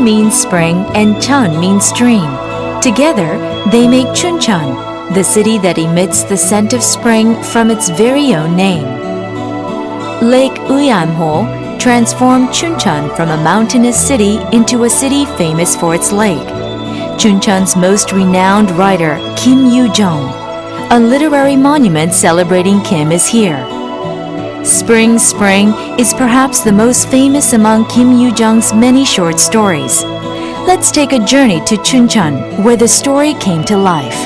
means spring and Chun means stream. Together, they make Chuncheon, the city that emits the scent of spring from its very own name. Lake Uyanho transformed Chuncheon from a mountainous city into a city famous for its lake. Chuncheon's most renowned writer, Kim You-jeong. A literary monument celebrating Kim is here. Spring, Spring is perhaps the most famous among Kim You-jeong's many short stories. Let's take a journey to Chuncheon, where the story came to life.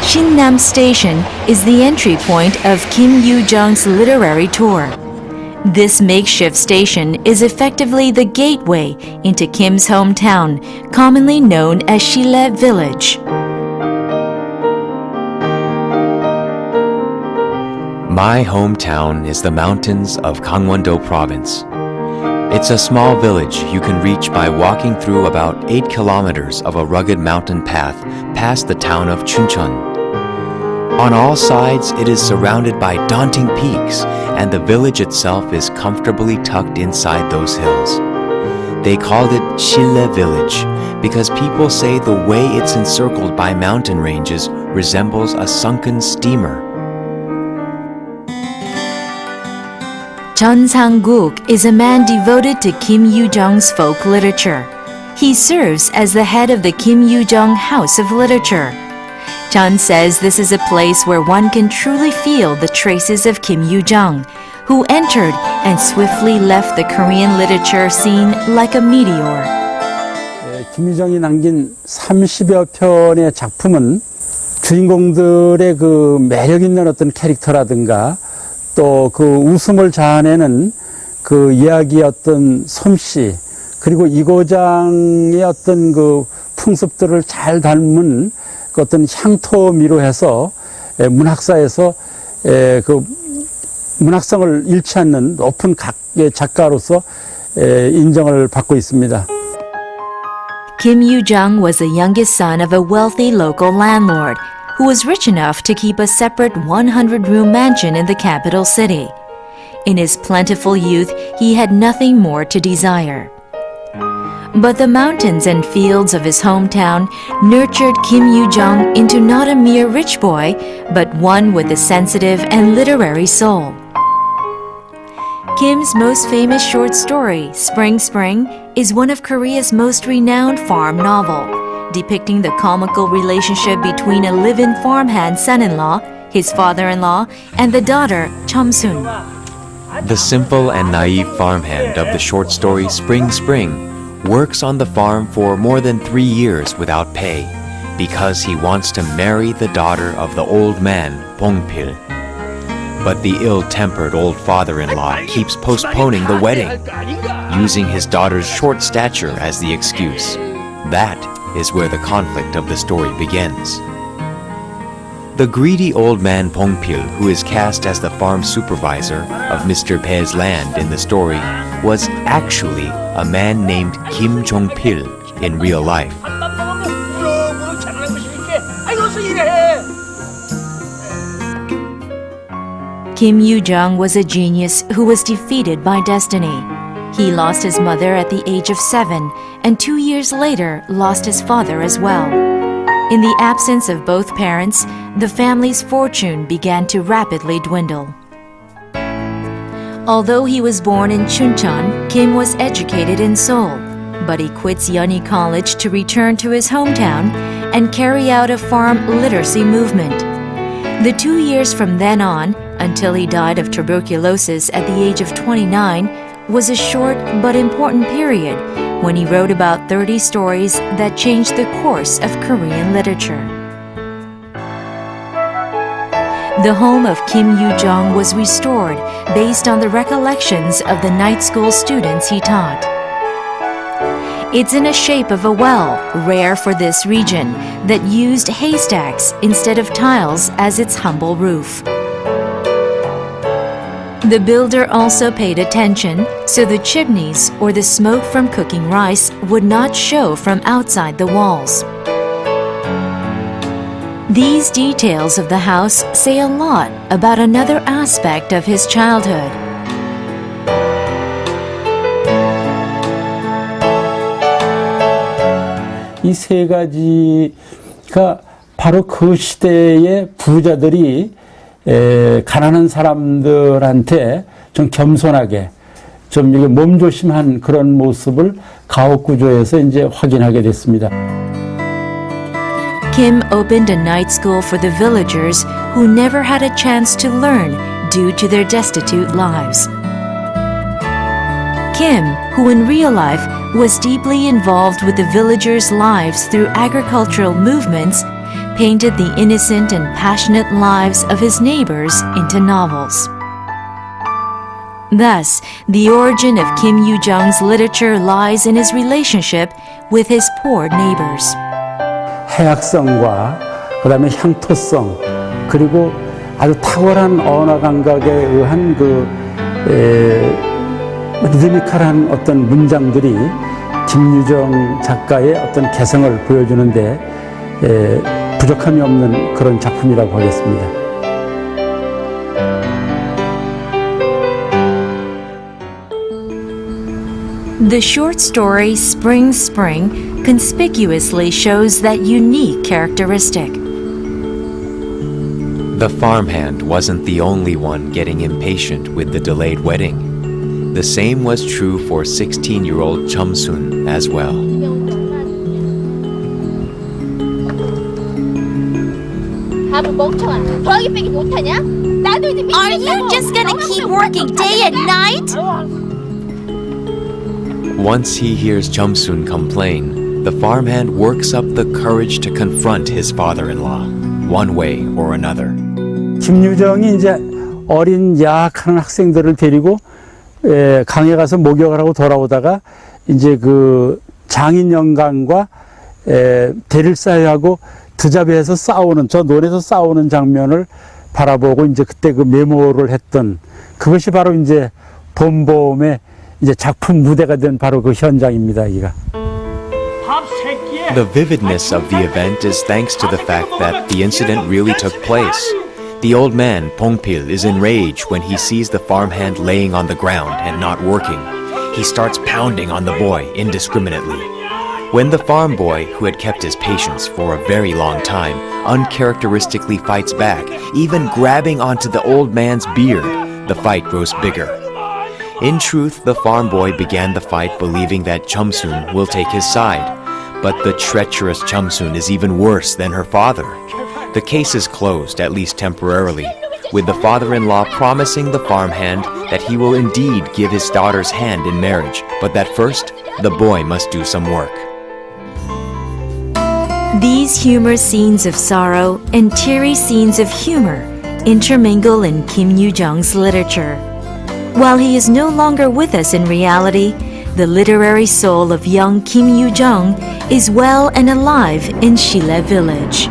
Shinnam Station is the entry point of Kim You-jeong's literary tour. This makeshift station is effectively the gateway into Kim's hometown, commonly known as Shile Village. My hometown is the mountains of Gangwon-do Province. It's a small village you can reach by walking through about 8 kilometers of a rugged mountain path past the town of Chuncheon. On all sides, it is surrounded by daunting peaks, and the village itself is comfortably tucked inside those hills. They called it Shile Village because people say the way it's encircled by mountain ranges resembles a sunken steamer. Sang-guk is a man devoted to Kim You-jeong's folk literature. He serves as the head of the Kim You-jeong House of Literature. Chun says this is a place where one can truly feel the traces of Kim You-jeong, who entered and swiftly left the Korean literature scene like a meteor. 김유정이 남긴 30여 편의 작품은 주인공들의 그 매력 있는 어떤 캐릭터라든가 또 그 웃음을 자아내는 그 이야기의 어떤 솜씨 그리고 이고장의 어떤 그 풍습들을 잘 담은 그 어떤 향토미로 해서 문학사에서 그 문학성을 잃지 않는 높은 작가로서 인정을 받고 있습니다. Kim You-jeong was the youngest son of a wealthy local landlord who was rich enough to keep a separate 100-room mansion in the capital city. In his plentiful youth, he had nothing more to desire. But the mountains and fields of his hometown nurtured Kim You-jeong into not a mere rich boy, but one with a sensitive and literary soul. Kim's most famous short story, Spring Spring, is one of Korea's most renowned farm novel, depicting the comical relationship between a live-in farmhand son-in-law, his father-in-law, and the daughter, Chomsun. The simple and naive farmhand of the short story Spring Spring works on the farm for more than 3 years without pay because he wants to marry the daughter of the old man, Bong-pil. But the ill-tempered old father-in-law keeps postponing the wedding, using his daughter's short stature as the excuse. That is where the conflict of the story begins. The greedy old man Bong-pil, who is cast as the farm supervisor of Mr. Bae's land in the story, was actually a man named Kim Jong-pil in real life. Kim You-jeong was a genius who was defeated by destiny. He lost his mother at the age of 7 and 2 years later lost his father as well. In the absence of both parents, the family's fortune began to rapidly dwindle. Although he was born in Chuncheon, Kim was educated in Seoul, but he quits Yeonhee College to return to his hometown and carry out a farm literacy movement. The 2 years from then on, until he died of tuberculosis at the age of 29, was a short but important period when he wrote about 30 stories that changed the course of Korean literature. The home of Kim You-jeong was restored based on the recollections of the night school students he taught. It's in a shape of a well, rare for this region, that used haystacks instead of tiles as its humble roof. The builder also paid attention so the chimneys or the smoke from cooking rice would not show from outside the walls. These details of the house say a lot about another aspect of his childhood. 이 세 가지가 바로 그 시대의 부자들이 가난한 사람들한테 좀 겸손하게 좀 몸조심한 그런 모습을 가옥 구조에서 이제 확인하게 됐습니다. Kim opened a night school for the villagers who never had a chance to learn due to their destitute lives. Kim, who in real life was deeply involved with the villagers' lives through agricultural movements, painted the innocent and passionate lives of his neighbors into novels. Thus, the origin of Kim You-jeong's literature lies in his relationship with his poor neighbors. 해학성과 그다음에 향토성 그리고 아주 탁월한 언어 감각에 의한 리드미컬한 어떤 문장들이 김유정 작가의 어떤 개성을 보여주는데 부족함이 없는 그런 작품이라고 하겠습니다. The short story Spring Spring conspicuously shows that unique characteristic. The farmhand wasn't the only one getting impatient with the delayed wedding. The same was true for 16-year-old Chum-sun as well. Are you just gonna keep working day and night? Once he hears Chum-sun complain, the farmhand works up the courage to confront his father-in-law, one way or another. 김유정이 이제 어린 야학하는 학생들을 데리고 강에 가서 목욕을 하고 돌아오다가 이제 그 장인 영감과 대를 쌓여하고 드잡이에서 싸우는 저 논에서 싸우는 장면을 바라보고 이제 그때 그 메모를 했던 그것이 바로 이제 봄봄의 이제 작품 무대가 된 바로 그 현장입니다. 여기가. The vividness of the event is thanks to the fact that the incident really took place. The old man, Pongpil, is enraged when he sees the farmhand laying on the ground and not working. He starts pounding on the boy indiscriminately. When the farm boy, who had kept his patience for a very long time, uncharacteristically fights back, even grabbing onto the old man's beard, the fight grows bigger. In truth, the farm boy began the fight believing that Chum-sun will take his side. But the treacherous Chum-sun is even worse than her father. The case is closed, at least temporarily, with the father-in-law promising the farmhand that he will indeed give his daughter's hand in marriage, but that first, the boy must do some work. These humorous scenes of sorrow and teary scenes of humor intermingle in Kim You-jeong's literature. While he is no longer with us in reality, the literary soul of young Kim You-jeong is well and alive in Shile village.